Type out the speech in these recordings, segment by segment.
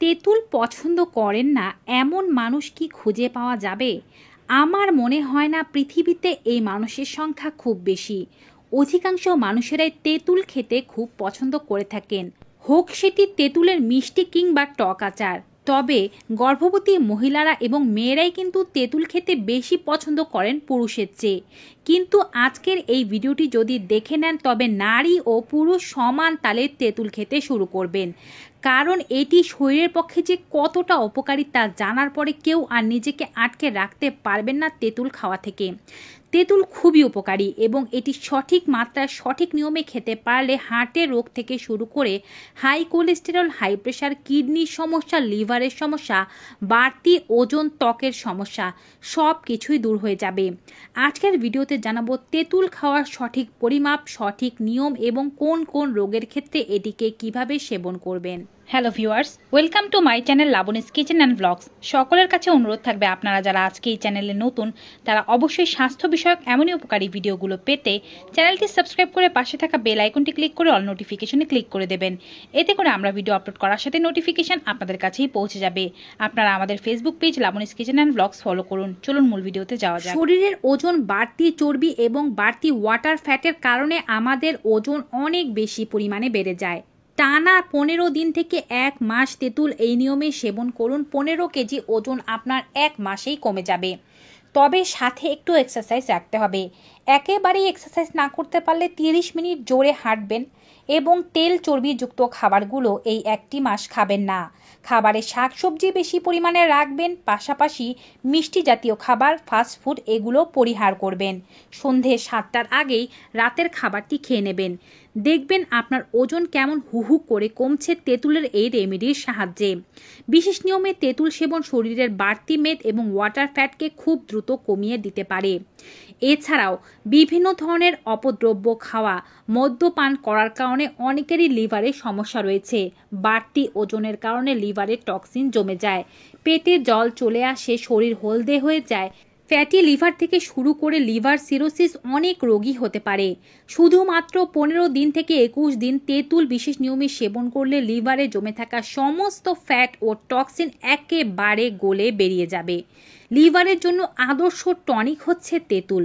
তেঁতুল পছন্দ করেন না এমন মানুষ কি খুঁজে পাওয়া যাবে? আমার মনে হয় না পৃথিবীতে এই মানুষের সংখ্যা খুব বেশি। অধিকাংশ মানুষেরাই তেঁতুল খেতে খুব পছন্দ করে থাকেন, হোক সেটি তেঁতুলের মিষ্টি কিংবা টক আচার। তবে গর্ভবতী মহিলারা এবং মেয়েরাই কিন্তু তেঁতুল খেতে বেশি পছন্দ করেন পুরুষের চেয়ে। কিন্তু আজকের এই ভিডিওটি যদি দেখে নেন তবে নারী ও পুরুষ সমান তালে তেঁতুল খেতে শুরু করবেন, কারণ এটি শরীরের পক্ষে যে কতটা উপকারী তা জানার পরে কেউ আর নিজেকে আটকে রাখতে পারবেন না তেঁতুল খাওয়া থেকে। তেঁতুল খুবই উপকারী এবং এটি সঠিক মাত্রায় সঠিক নিয়মে খেতে পারলে হার্টের রোগ থেকে শুরু করে হাই কোলেস্টেরল, হাই প্রেশার, কিডনির সমস্যা, লিভারের সমস্যা, বাড়তি ওজন, ত্বকের সমস্যা সব কিছুই দূর হয়ে যাবে। আজকের ভিডিওতে জানাবো তেঁতুল খাওয়ার সঠিক পরিমাপ, সঠিক নিয়ম এবং কোন কোন রোগের ক্ষেত্রে এটিকে কিভাবে সেবন করবেন। Hello viewers, welcome to my channel Laboni's kitchen and blogs. সকলের কাছে অনুরোধ থাকবে আপনারা যারা আজকে এই চ্যানেলে নতুন তারা অবশ্যই স্বাস্থ্য বিষয়ক এমনই উপকারী ভিডিওগুলো পেতে চ্যানেলটি সাবস্ক্রাইব করে পাশে থাকা বেল আইকনটি ক্লিক করে অল নোটিফিকেশনে ক্লিক করে দেবেন। এতে করে আমরা ভিডিও আপলোড করার সাথে নোটিফিকেশন আপনাদের কাছেই পৌঁছে যাবে। আপনারা আমাদের Facebook page Laboni's kitchen and blogs follow করুন। চলুন মূল ভিডিওতে যাওয়া যাক। শরীরের ওজন, বাড়তি চর্বি এবং বাড়তি ওয়াটার ফ্যাটের কারণে আমাদের ওজন অনেক বেশি পরিমাণে বেড়ে যায়। টানা 15 দিন থেকে 1 মাস তেঁতুল এই নিয়মে সেবন করুন। 15 কেজি ওজন আপনার 1 মাসেই কমে যাবে। তবে সাথে একটু এক্সারসাইজ রাখতে হবে। একেবারেই এক্সারসাইজ না করতে পারলে 30 মিনিট জোরে হাঁটবেন এবং তেল চর্বিযুক্ত খাবারগুলো এই 1টি মাস খাবেন না। খাবারে শাকসবজি বেশি পরিমাণে রাখবেন, পাশাপাশি মিষ্টি জাতীয় খাবার, ফাস্টফুড এগুলো পরিহার করবেন। সন্ধে 7টার আগেই রাতের খাবারটি খেয়ে নেবেন। দেখবেন আপনার ওজন কেমন হু করে কমছে তেঁতুলের এই রেমেডির সাহায্যে। বিশেষ নিয়মে তেঁতুল সেবন শরীরের বাড়তি মেদ এবং ওয়াটার ফ্যাটকে খুব দ্রুত কমিয়ে দিতে পারে। এছাড়াও বিভিন্ন ধরনের অপদ্রব্য খাওয়া, মদ্যপান করার কারণে অনেকেরই লিভারে সমস্যা রয়েছে। বাড়তি ওজনের কারণে লিভারে টক্সিন জমে যায়, পেটে জল চলে আসে, শরীর হলদে হয়ে যায়। ফ্যাটি লিভার থেকে শুরু করে লিভার সিরোসিস অনেক রোগী হতে পারে। শুধুমাত্র 15 দিন থেকে 21 দিন তেঁতুল বিশেষ নিয়মে সেবন করলে লিভারে জমে থাকা সমস্ত ফ্যাট ও টক্সিন একেবারে গলে বেরিয়ে যাবে। লিভারের জন্য আদর্শ টনিক হচ্ছে তেঁতুল।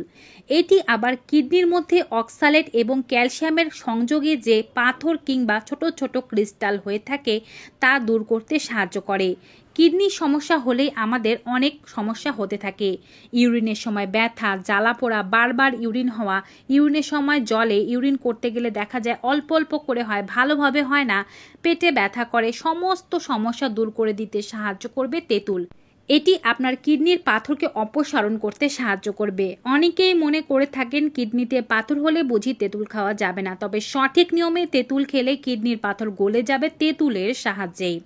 এটি আবার কিডনির মধ্যে অক্সালেট এবং ক্যালসিয়ামের সংযোগে যে পাথর কিংবা ছোট ছোট ক্রিস্টাল হয়ে থাকে তা দূর করতে সাহায্য করে। কিডনির সমস্যা হলেই আমাদের অনেক সমস্যা হতে থাকে। ইউরিনের সময় ব্যথা, জ্বালা পোড়া, বারবার ইউরিন হওয়া, ইউরিনের সময় জলে ইউরিন করতে গেলে দেখা যায় অল্প অল্প করে হয়, ভালোভাবে হয় না, পেটে ব্যথা করে, সমস্ত সমস্যা দূর করে দিতে সাহায্য করবে তেঁতুল। এটি আপনার কিডনির পাথরকে অপসারণ করতে সাহায্য করবে। অনেকেই মনে করে থাকেন কিডনিতে পাথর হলে বুঝি তেঁতুল খাওয়া যাবে না, তবে সঠিক নিয়মে তেঁতুল খেলে কিডনির পাথর গলে যাবে তেঁতুলের সাহায্যেই।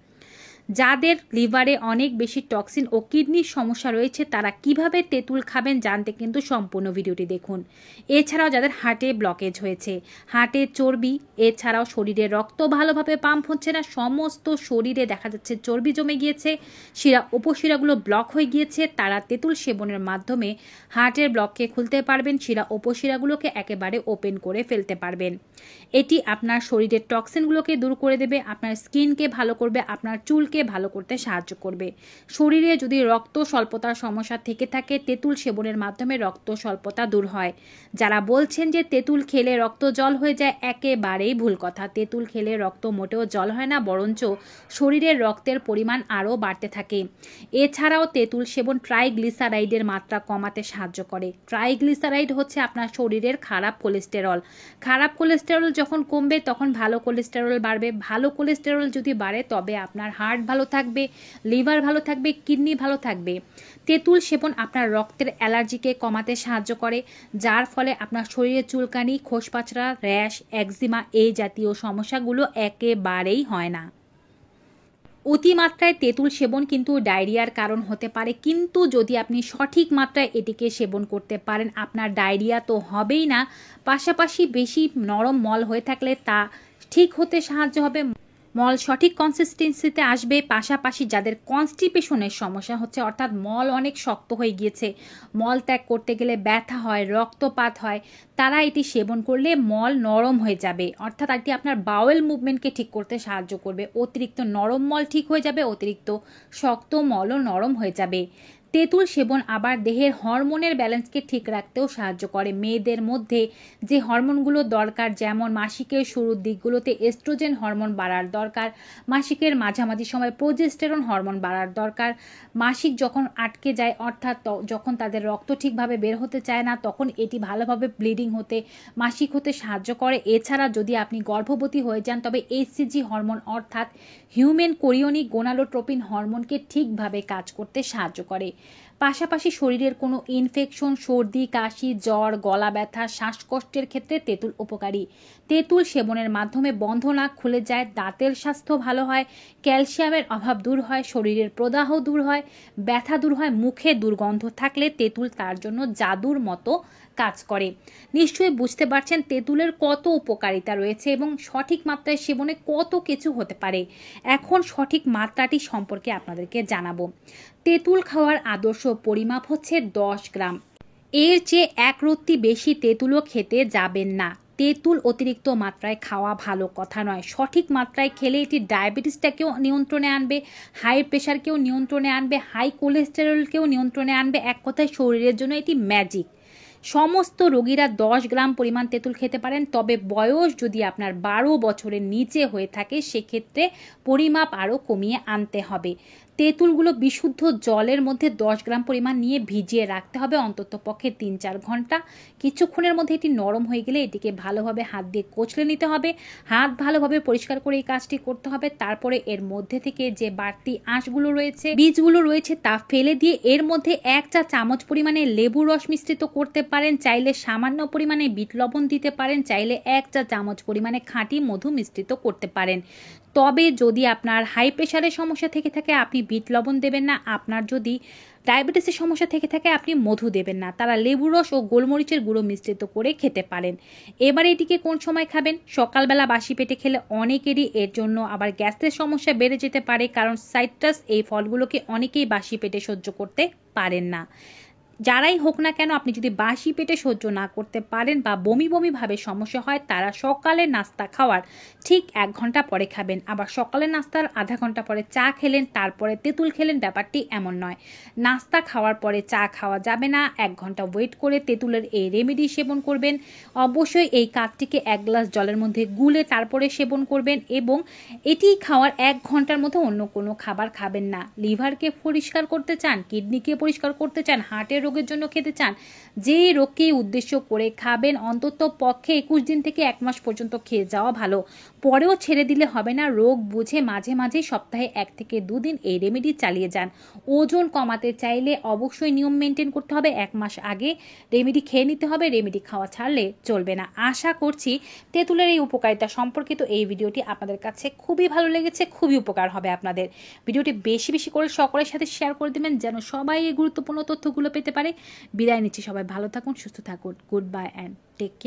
যাদের লিভারে অনেক বেশি টক্সিন ও কিডনির সমস্যা রয়েছে তারা কিভাবে তেঁতুল খাবেন জানতে কিন্তু সম্পূর্ণ ভিডিওটি দেখুন। এছাড়াও যাদের হার্টে ব্লকেজ হয়েছে, হার্টে চর্বি, এছাড়াও শরীরে রক্ত ভালোভাবে পাম্প হচ্ছে না, সমস্ত শরীরে দেখা যাচ্ছে চর্বি জমে গিয়েছে, শিরা উপশিরাগুলো ব্লক হয়ে গিয়েছে, তারা তেঁতুল সেবনের মাধ্যমে হার্টের ব্লককে খুলতে পারবেন, শিরা উপশিরাগুলোকে একেবারে ওপেন করে ফেলতে পারবেন। এটি আপনার শরীরের টক্সিনগুলোকে দূর করে দেবে, আপনার স্কিনকে ভালো করবে, আপনার চুলকে ভালো করতে সাহায্য করবে। শরীরে যদি রক্ত স্বল্পতার সমস্যা থেকে থাকে তেঁতুল সেবনের মাধ্যমে রক্ত স্বল্পতা দূর হয়। যারা বলছেন যে তেঁতুল খেলে রক্ত জল হয়ে যায়, একেবারেই ভুল কথা। তেঁতুল খেলে রক্ত মোটেও জল হয় না, বরঞ্চ শরীরের রক্তের পরিমাণ আরও বাড়তে থাকে। এছাড়াও তেঁতুল সেবন ট্রাইগ্লিসারাইডের মাত্রা কমাতে সাহায্য করে। ট্রাইগ্লিসারাইড হচ্ছে আপনার শরীরের খারাপ কোলেস্টেরল। খারাপ কোলেস্টেরল যখন কমবে তখন ভালো কোলেস্টেরল বাড়বে। ভালো কোলেস্টেরল যদি বাড়ে তবে আপনার হার্ট ভালো থাকবে, লিভার ভালো থাকবে, কিডনি ভালো থাকবে। তেঁতুল সেবন আপনার রক্তের অ্যালার্জিকে কমাতে সাহায্য করে, যার ফলে আপনার শরীরে চুলকানি, খোসপাচড়া, র্যাশ, একজিমা এই জাতীয় সমস্যাগুলো একেবারেই হয় না। অতিমাত্রায় তেঁতুল সেবন কিন্তু ডায়রিয়ার কারণ হতে পারে, কিন্তু যদি আপনি সঠিক মাত্রায় এটিকে সেবন করতে পারেন আপনার ডায়রিয়া তো হবেই না, পাশাপাশি বেশি নরম মল হয়ে থাকলে তা ঠিক হতে সাহায্য হবে। মল সঠিক কনসিস্টেন্সিতে আসবে। পাশাপাশি যাদের কনস্টিপেশনের সমস্যা হচ্ছে, অর্থাৎ মল অনেক শক্ত হয়ে গিয়েছে, মল ত্যাগ করতে গেলে ব্যথা হয়, রক্তপাত হয়, তারা এটি সেবন করলে মল নরম হয়ে যাবে। অর্থাৎ এটি আপনার বাওয়েল মুভমেন্টকে ঠিক করতে সাহায্য করবে। অতিরিক্ত নরম মল ঠিক হয়ে যাবে, অতিরিক্ত শক্ত মলও নরম হয়ে যাবে। তেঁতুল সেবন আবার দেহের হরমোনের ব্যালেন্সকে ঠিক রাখতেও সাহায্য করে। মেয়েদের মধ্যে যে হরমোনগুলো দরকার, যেমন মাসিকের শুরুর দিকগুলোতে এস্ট্রোজেন হরমোন বাড়ার দরকার, মাসিকের মাঝামাঝি সময় প্রোজেস্টেরন হরমোন বাড়ার দরকার, মাসিক যখন আটকে যায় অর্থাৎ যখন তাদের রক্ত ঠিকভাবে বের হতে চায় না, তখন এটি ভালোভাবে ব্লিডিং হতে, মাসিক হতে সাহায্য করে। এছাড়া যদি আপনি গর্ভবতী হয়ে যান, তবে এইচসিজি হরমোন অর্থাৎ হিউম্যান কোরিওনিক গোনাডোট্রোপিন হরমোনকে ঠিকভাবে কাজ করতে সাহায্য করে। পাশাপাশি শরীরের কোনো ইনফেকশন, সর্দি, কাশি, জ্বর, গলা ব্যথা, শ্বাসকষ্টের ক্ষেত্রে তেঁতুল উপকারী। তেঁতুল সেবনের মাধ্যমে বন্ধনাক খুলে যায়, দাঁতের স্বাস্থ্য ভালো হয়, ক্যালসিয়ামের অভাব দূর হয়, শরীরের প্রদাহ দূর হয়, ব্যথা দূর হয়, মুখে দুর্গন্ধ থাকলে তেঁতুল তার জন্য জাদুর মতো কাজ করে। নিশ্চয়ই বুঝতে পারছেন তেঁতুলের কত উপকারিতা রয়েছে এবং সঠিক মাত্রায় সেবনে কত কিছু হতে পারে। এখন সঠিক মাত্রাটি সম্পর্কে আপনাদেরকে জানাবো। তেঁতুল খাওয়ার আদর্শ পরিমাপ হচ্ছে 10 গ্রাম। এর চেয়ে এক রত্তি বেশি তেঁতুলও খেতে যাবেন না। তেঁতুল অতিরিক্ত মাত্রায় খাওয়া ভালো কথা নয়। সঠিক মাত্রায় খেলে এটি ডায়াবেটিসটাকেও নিয়ন্ত্রণে আনবে, হাই প্রেশারকেও নিয়ন্ত্রণে আনবে, হাই কোলেস্টেরলকেও নিয়ন্ত্রণে আনবে। এক কথায় শরীরের জন্য এটি ম্যাজিক। সমস্ত রোগীরা 10 গ্রাম পরিমাণ তেঁতুল খেতে পারেন, তবে বয়স যদি আপনার 12 বছরের নিচে হয়ে থাকে সেক্ষেত্রে পরিমাপ আরও কমিয়ে আনতে হবে। তেঁতুলগুলো বিশুদ্ধ জলের মধ্যে 10 গ্রাম পরিমাণ নিয়ে ভিজিয়ে রাখতে হবে অন্তত পক্ষে 3-4 ঘন্টা। কিছুক্ষণের মধ্যে এটি নরম হয়ে গেলে এটিকে ভালোভাবে হাত দিয়ে কচলে নিতে হবে। হাত ভালোভাবে পরিষ্কার করে এই কাজটি করতে হবে। তারপরে এর মধ্যে থেকে যে বাড়তি আঁশগুলো রয়েছে, বীজগুলো রয়েছে, তা ফেলে দিয়ে এর মধ্যে 1 চা চামচ পরিমাণে লেবু রস মিশ্রিত করতে পারেন। চাইলে সামান্য পরিমাণে বিট লবণ দিতে পারেন, চাইলে 1 চা চামচ পরিমাণে খাঁটি মধু মিশ্রিত করতে পারেন। তবে যদি আপনার হাই প্রেশারের সমস্যা থেকে থাকে আপনি বিট লবণ দেবেন না, আপনার যদি ডায়াবেটিসের সমস্যা থেকে থাকে আপনি মধু দেবেন না। তারা লেবু রস ও গোলমরিচের গুঁড়ো মিশ্রিত করে খেতে পারেন। এবার এটিকে কোন সময় খাবেন? সকালবেলা বাসি পেটে খেলে অনেকেরই এর জন্য আবার গ্যাসের সমস্যা বেড়ে যেতে পারে, কারণ সাইট্রাস এই ফলগুলোকে অনেকেই বাসি পেটে সহ্য করতে পারেন না। যারাই হোক না কেন, আপনি যদি বাসি পেটে সহ্য না করতে পারেন বা বমি বমি ভাবে সমস্যা হয়, তারা সকালে নাস্তা খাওয়ার ঠিক 1 ঘন্টা পরে খাবেন। আবার সকালে নাস্তার আধা ঘন্টা পরে চা খেলেন, তারপরে তেঁতুল খেলেন, ব্যাপারটি এমন নয়। নাস্তা খাওয়ার পরে চা খাওয়া যাবে না, 1 ঘন্টা ওয়েট করে তেঁতুলের এই রেমেডি সেবন করবেন। অবশ্যই এই কাপটিকে 1 গ্লাস জলের মধ্যে গুলে তারপরে সেবন করবেন এবং এটি খাওয়ার 1 ঘন্টার মধ্যে অন্য কোনো খাবার খাবেন না। লিভারকে পরিষ্কার করতে চান, কিডনিকে পরিষ্কার করতে চান, হার্টের রোগের জন্য খেতে চান, যে রোগকেই উদ্দেশ্য করে খাবেন, অন্তত পক্ষে 21 দিন থেকে 1 মাস পর্যন্ত খেয়ে যাওয়া ভালো। পরেও ছেড়ে দিলে হবে না, রোগ বুঝে মাঝে মাঝে সপ্তাহে 1 থেকে 2 দিন এই রেমেডি চালিয়ে যান। ওজন কমাতে চাইলে অবশ্যই নিয়ম মেনটেন করতে হবে। 1 মাস আগে রেমেডি খেয়ে নিতে হবে, রেমেডি খাওয়া ছাড়লে চলবে না। আশা করছি তেঁতুলের এই উপকারিতা সম্পর্কিত এই ভিডিওটি আপনাদের কাছে খুবই ভালো লেগেছে, খুবই উপকার হবে আপনাদের। ভিডিওটি বেশি বেশি করে সকলের সাথে শেয়ার করে দেবেন যেন সবাই এই গুরুত্বপূর্ণ তথ্যগুলো পেতে পারে। বিদায় নিচ্ছি, সবাই ভালো থাকুন, সুস্থ থাকুন। Good bye and take care.